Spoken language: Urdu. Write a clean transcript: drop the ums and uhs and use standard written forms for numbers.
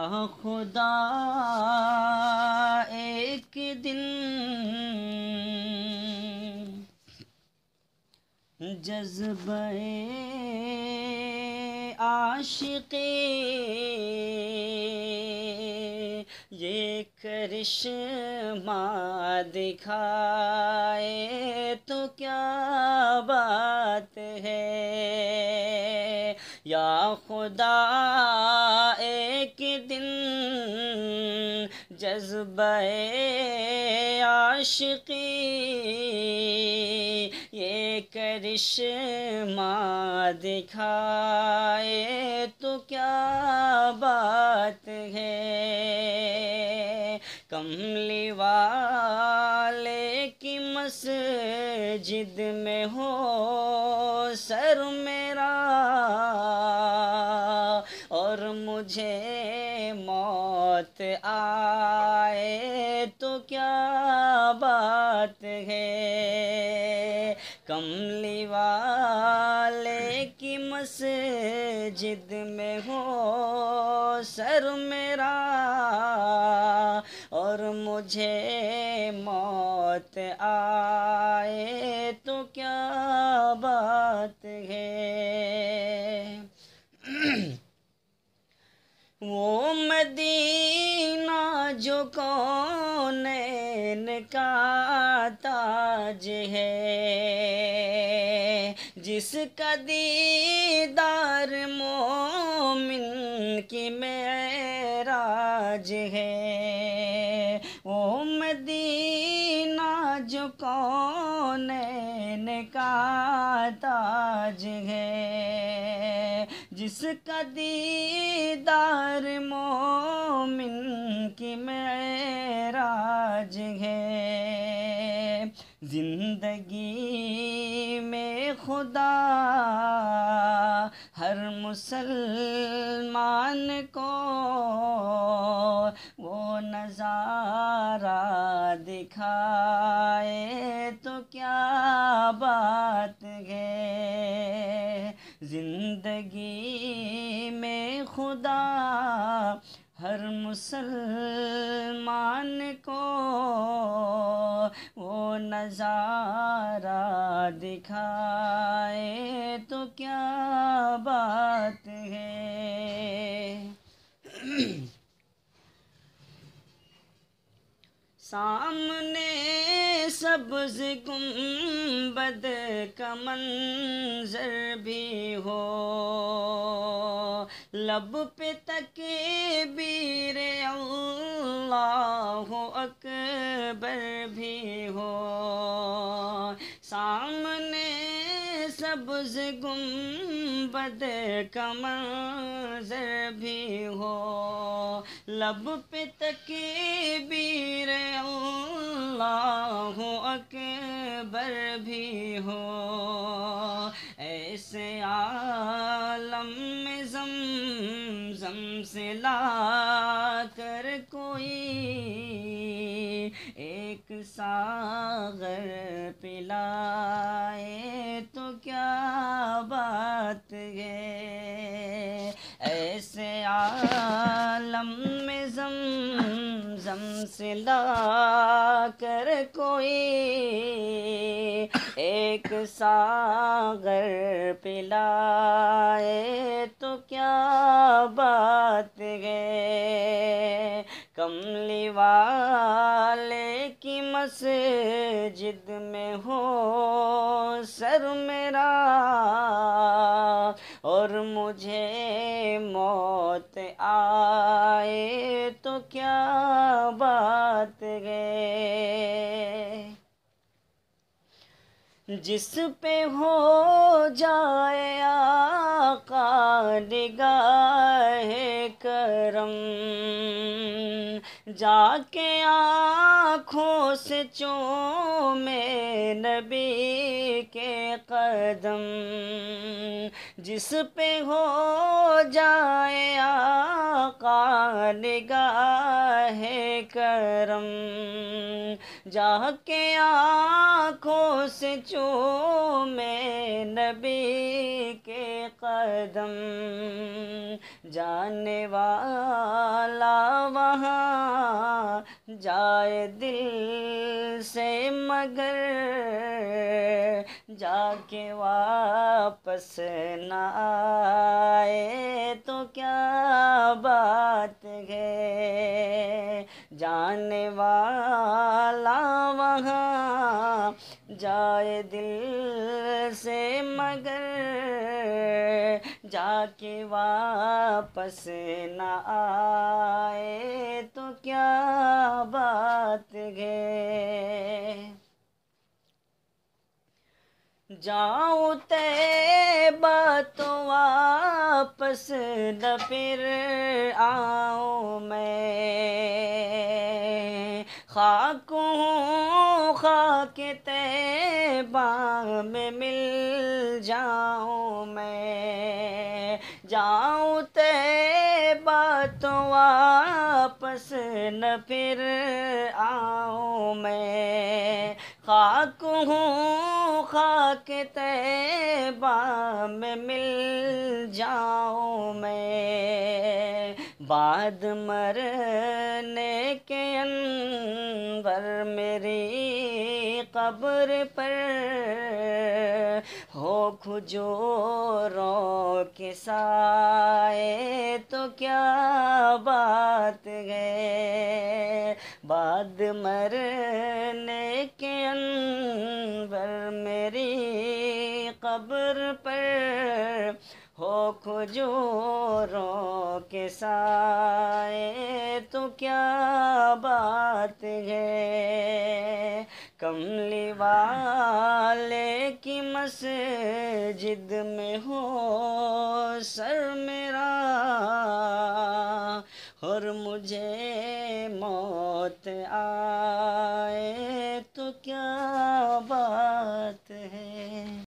خدا ایک دن جذبہ عاشقی یہ کرشمہ دکھائے تو کیا بات ہے یا خدا ایک دن جذبہ عاشقی یہ کرشمہ دکھائے تو کیا بات ہے کملی والے کی مسجد میں ہو سر میرا اور مجھے موت آئے تو کیا بات ہے کملی والے کی مسجد میں ہو سر میرا اور مجھے موت آئے تو کیا بات ہے وہ مدینہ جو کونین کا تاج ہے جس کا دیدار مومن کی معراج ہے وہ مدینہ جو کونین کا تاج ہے جس کا دیدار مومن کی معراج ہے زندگی میں خدا ہر مسلمان کو وہ نظارہ دکھائے تو کیا بات ہے زندگی میں خدا ہر مسلمان کو وہ نظارہ دکھائے تو کیا بات ہے سامنے سبز گنبد کا منظر بھی ہو لب پہ تکبیر اللہ اکبر بھی ہو سامنے سبز گنبد کا منظر بھی ہو لب پہ تکبیر اللہ اکبر بھی ہو ایسے عالم میں زمزم سے لا کر کوئی ایک ساغر پلائے تو کیا بات ہے ایسے عالم میں زمزم سے لا کر کوئی ایک ساغر پلائے تو کیا بات ہے کملی والے کی مسجد میں ہو سر میرا اور مجھے موت آئے تو کیا بات ہے جس پہ ہو جائے آقا نگاہ کرم جا کے آنکھوں سے چومے نبی کے قدم جس پہ ہو جائے آقا نگاہ کرم جا کے آنکھوں سے چومے نبی کے قدم دم جانے والا وہاں جائے دل سے مگر جا کے واپس نہ آئے تو کیا بات ہے جانے والا وہاں جائے دل سے مگر جا کے واپس نہ آئے تو کیا بات ہے جاؤں طیبہ تو واپس نہ پھر آؤں میں خاک ہوں خاک طیبہ میں مل جاؤں میں جاؤں طیبہ تو واپس نہ پھر آؤں میں خاک ہوں خاک طیبہ میں مل جاؤں میں بعد مرنے کے انور میری قبر پر ہو کھجوروں کے سائے تو کیا بات ہے بعد مرنے کے انور میری قبر پر ہو کھجوروں کے سائے تو کیا بات ہے کملی والے کی مسجد میں ہو سر میرا اور مجھے موت آئے تو کیا بات ہے